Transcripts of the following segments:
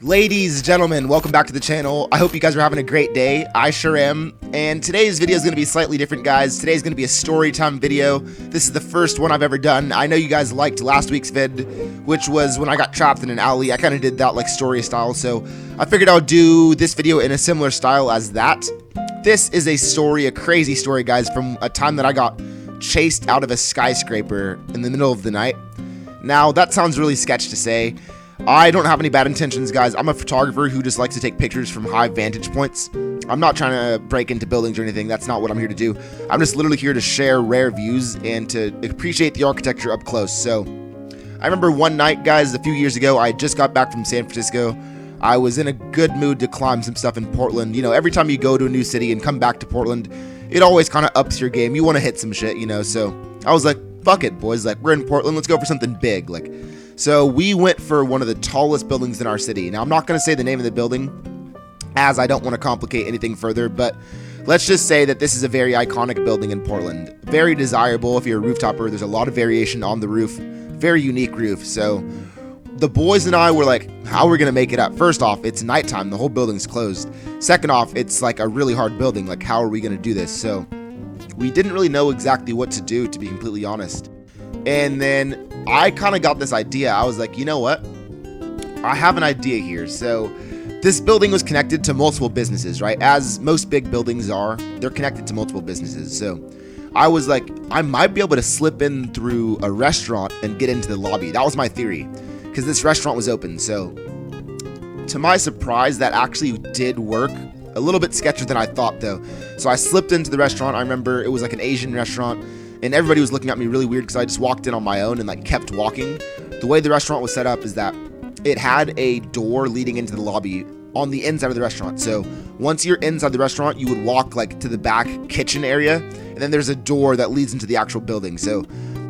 Ladies, gentlemen, welcome back to the channel. I hope you guys are having a great day. I sure am. And today's video is going to be slightly different, guys. Today's going to be a story time video. This is the first one I've ever done. I know you guys liked last week's vid, which was when I got trapped in an alley. I kind of did that like story style, so I figured I'll do this video in a similar style as that. This is a story, a crazy story, guys, from a time that I got chased out of a skyscraper in the middle of the night. Now, that sounds really sketch to say. I don't have any bad intentions, guys. I'm a photographer who just likes to take pictures from high vantage points. I'm not trying to break into buildings or anything. That's not what I'm here to do. I'm just literally here to share rare views and to appreciate the architecture up close. So I remember one night, guys, a few years ago, I just got back from San Francisco. I was in a good mood to climb some stuff in Portland. You know, every time you go to a new city and come back to Portland, it always kind of ups your game. You want to hit some shit, you know. So I was like, fuck it, boys. Like, we're in Portland. Let's go for something big. So we went for one of the tallest buildings in our city. Now, I'm not going to say the name of the building, as I don't want to complicate anything further, but let's just say that this is a very iconic building in Portland. Very desirable if you're a rooftopper. There's a lot of variation on the roof. Very unique roof. So the boys and I were like, how are we going to make it up? First off, it's nighttime. The whole building's closed. Second off, it's like a really hard building. Like, how are we going to do this? So we didn't really know exactly what to do, to be completely honest. And then I kind of got this idea. I was like, you know what? I have an idea here. So this building was connected to multiple businesses, right? As most big buildings are, they're connected to multiple businesses. So I was like, I might be able to slip in through a restaurant and get into the lobby. That was my theory, because this restaurant was open. So to my surprise, that actually did work. A little bit sketchier than I thought, though. So I slipped into the restaurant. I remember it was like an Asian restaurant, and everybody was looking at me really weird because I just walked in on my own and like kept walking. The way the restaurant was set up is that it had a door leading into the lobby on the inside of the restaurant. So once you're inside the restaurant, you would walk like to the back kitchen area, and then there's a door that leads into the actual building. So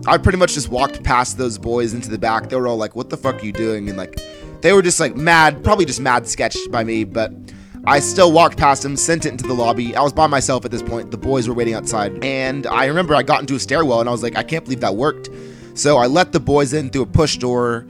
I pretty much just walked past those boys into the back. They were all like, what the fuck are you doing? And like, they were just like mad, probably just mad sketched by me, but I still walked past him, sent it into the lobby. I was by myself at this point. The boys were waiting outside. And I remember I got into a stairwell and I was like, I can't believe that worked. So I let the boys in through a push door.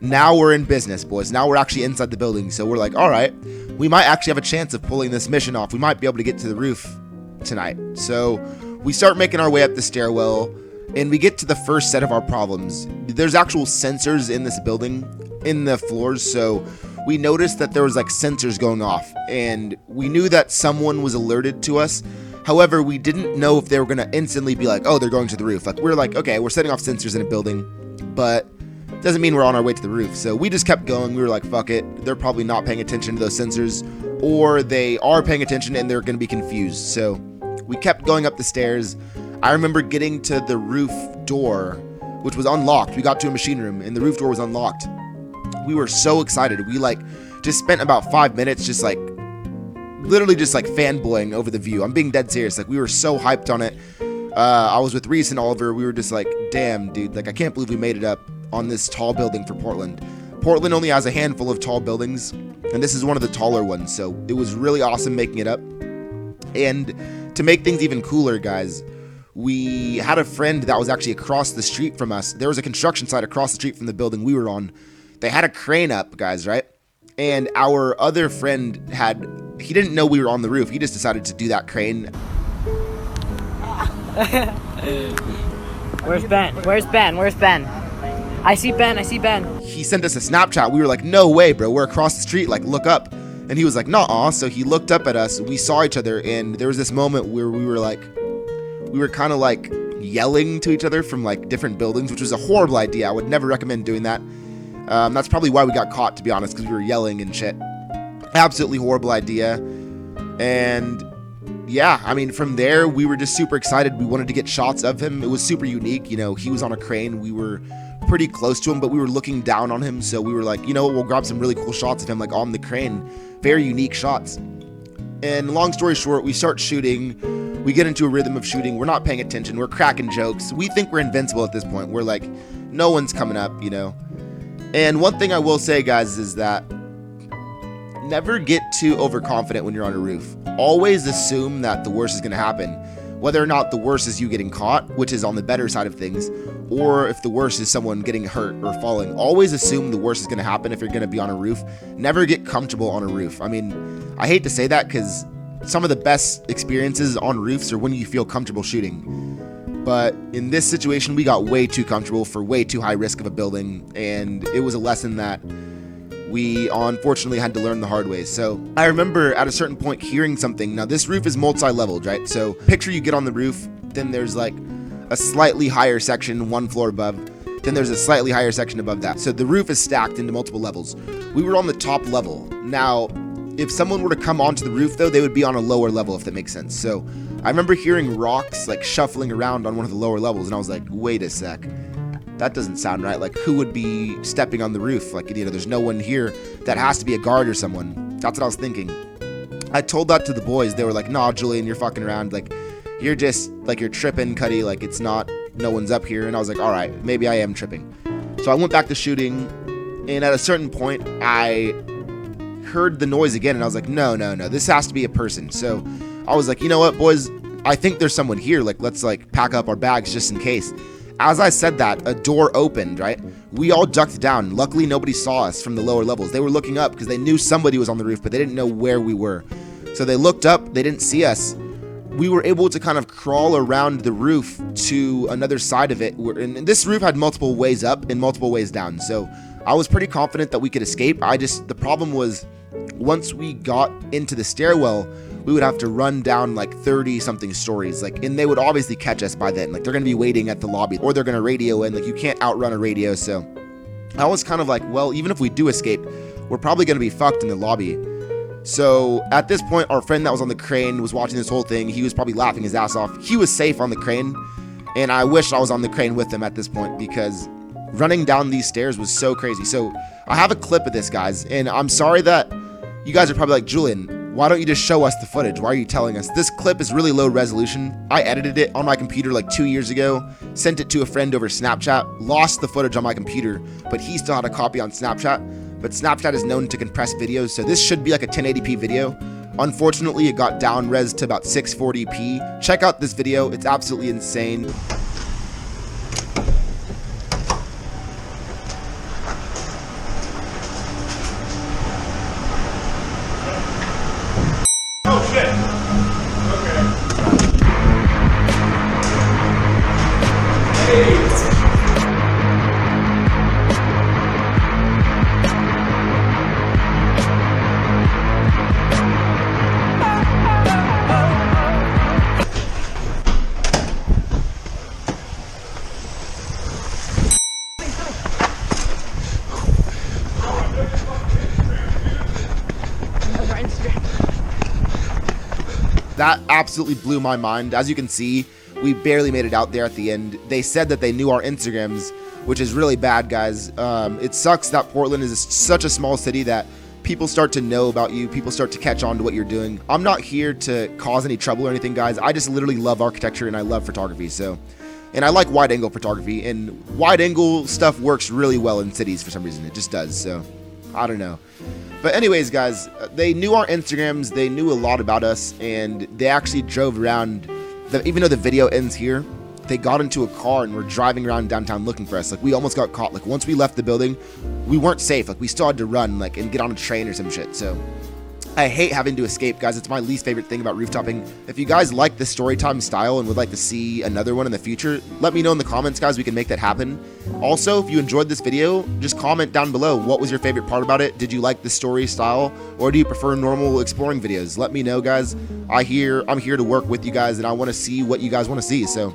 Now we're in business, boys. Now we're actually inside the building. So we're like, all right, we might actually have a chance of pulling this mission off. We might be able to get to the roof tonight. So we start making our way up the stairwell and we get to the first set of our problems. There's actual sensors in this building, in the floors. So we noticed that there was like sensors going off, and we knew that someone was alerted to us. However, we didn't know if they were going to instantly be like, oh, they're going to the roof. Like, we're like, okay, we're setting off sensors in a building, but doesn't mean we're on our way to the roof. So we just kept going. We were like, fuck it. They're probably not paying attention to those sensors, or they are paying attention and they're going to be confused. So we kept going up the stairs. I remember getting to the roof door, which was unlocked. We got to a machine room and the roof door was unlocked. We were so excited. We like just spent about 5 minutes just like literally just like fanboying over the view. I'm being dead serious. Like, we were so hyped on it. I was with Reese and Oliver. We were just like, damn, dude, like, I can't believe we made it up on this tall building for Portland. Portland only has a handful of tall buildings, and this is one of the taller ones. So it was really awesome making it up. And to make things even cooler, guys, we had a friend that was actually across the street from us. There was a construction site across the street from the building we were on. They had a crane up, guys, right? And our other friend he didn't know we were on the roof. He just decided to do that crane. Where's Ben? Where's Ben? Where's Ben? I see Ben. I see Ben. He sent us a Snapchat. We were like, no way, bro. We're across the street. Like, look up. And he was like, nah. So he looked up at us. We saw each other. And there was this moment where we were kind of like yelling to each other from like different buildings, which was a horrible idea. I would never recommend doing that. That's probably why we got caught, to be honest, because we were yelling and shit. Absolutely horrible idea. And yeah, I mean, from there, we were just super excited. We wanted to get shots of him. It was super unique. You know, he was on a crane. We were pretty close to him, but we were looking down on him. So we were like, you know what, we'll grab some really cool shots of him, like on the crane. Very unique shots. And long story short, we start shooting. We get into a rhythm of shooting. We're not paying attention. We're cracking jokes. We think we're invincible at this point. We're like, no one's coming up, you know. And one thing I will say, guys, is that never get too overconfident when you're on a roof. Always assume that the worst is going to happen. Whether or not the worst is you getting caught, which is on the better side of things, or if the worst is someone getting hurt or falling. Always assume the worst is going to happen if you're going to be on a roof. Never get comfortable on a roof. I mean, I hate to say that because some of the best experiences on roofs are when you feel comfortable shooting. But in this situation, we got way too comfortable for way too high risk of a building, and it was a lesson that we unfortunately had to learn the hard way. So I remember at a certain point hearing something. Now this roof is multi-leveled, right? So picture you get on the roof, then there's like a slightly higher section one floor above, then there's a slightly higher section above that. So the roof is stacked into multiple levels. We were on the top level. Now, if someone were to come onto the roof though, they would be on a lower level, if that makes sense. So I remember hearing rocks like shuffling around on one of the lower levels, and I was like, wait a sec. That doesn't sound right. Like, who would be stepping on the roof? Like, you know, there's no one here. That has to be a guard or someone. That's what I was thinking. I told that to the boys. They were like, nah, Julian, you're fucking around. Like, you're just, like, you're tripping, Cuddy. Like, it's not, no one's up here. And I was like, all right, maybe I am tripping. So I went back to shooting, and at a certain point, I heard the noise again, and I was like, no, this has to be a person. So I was like, you know what, boys? I think there's someone here. Like, let's, like, pack up our bags just in case. As I said that, a door opened, right? We all ducked down. Luckily, nobody saw us from the lower levels. They were looking up because they knew somebody was on the roof, but they didn't know where we were. So they looked up. They didn't see us. We were able to kind of crawl around the roof to another side of it. And this roof had multiple ways up and multiple ways down. So I was pretty confident that we could escape. The problem was once we got into the stairwell, we would have to run down like 30 something stories, like, and they would obviously catch us by then. Like, they're going to be waiting at the lobby, or they're going to radio in. Like, you can't outrun a radio. So I was kind of like, well, even if we do escape, we're probably going to be fucked in the lobby. So at this point, our friend that was on the crane was watching this whole thing. He was probably laughing his ass off. He was safe on the crane, and I wish I was on the crane with him at this point, because running down these stairs was so crazy. So I have a clip of this, guys, and I'm sorry that you guys are probably like, Julian, why don't you just show us the footage? Why are you telling us? This clip is really low resolution. I edited it on my computer like 2 years ago, sent it to a friend over Snapchat, lost the footage on my computer, but he still had a copy on Snapchat. But Snapchat is known to compress videos, so this should be like a 1080p video. Unfortunately, it got down res to about 640p. Check out this video, it's absolutely insane. That absolutely blew my mind. As you can see, we barely made it out there at the end. They said that they knew our Instagrams, which is really bad, guys. It sucks that Portland is such a small city that people start to know about you. People start to catch on to what you're doing. I'm not here to cause any trouble or anything, guys. I just literally love architecture and I love photography. And I like wide angle photography, and wide angle stuff works really well in cities for some reason. It just does. So I don't know. But anyways, guys, they knew our Instagrams, they knew a lot about us, and they actually drove around, even though the video ends here, they got into a car and were driving around downtown looking for us. Like, we almost got caught. Like, once we left the building, we weren't safe. Like, we still had to run, like, and get on a train or some shit. So I hate having to escape, guys. It's my least favorite thing about rooftopping. If you guys like the storytime style and would like to see another one in the future, let me know in the comments, guys. We can make that happen. Also, if you enjoyed this video, just comment down below. What was your favorite part about it? Did you like the story style, or do you prefer normal exploring videos? Let me know, guys. I'm here to work with you guys, and I want to see what you guys want to see. So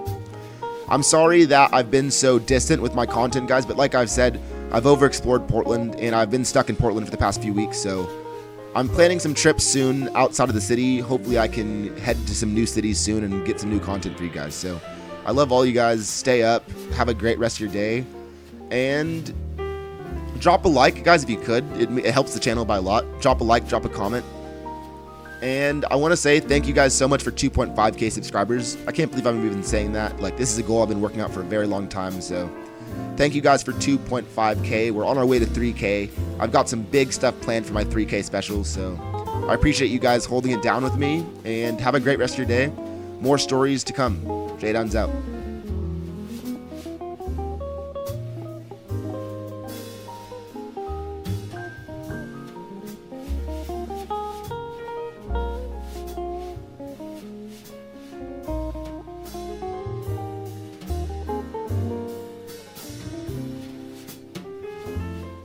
I'm sorry that I've been so distant with my content, guys, but like I've said, I've overexplored Portland, and I've been stuck in Portland for the past few weeks. So I'm planning some trips soon outside of the city. Hopefully I can head to some new cities soon and get some new content for you guys. So I love all you guys. Stay up. Have a great rest of your day. And drop a like, guys, if you could. It helps the channel by a lot. Drop a like, drop a comment. And I want to say thank you guys so much for 2.5k subscribers. I can't believe I'm even saying that. Like, this is a goal I've been working out for a very long time. So thank you guys for 2.5k. We're on our way to 3k. I've got some big stuff planned for my 3k specials, so I appreciate you guys holding it down with me, and have a great rest of your day. More stories to come. J-Down's out.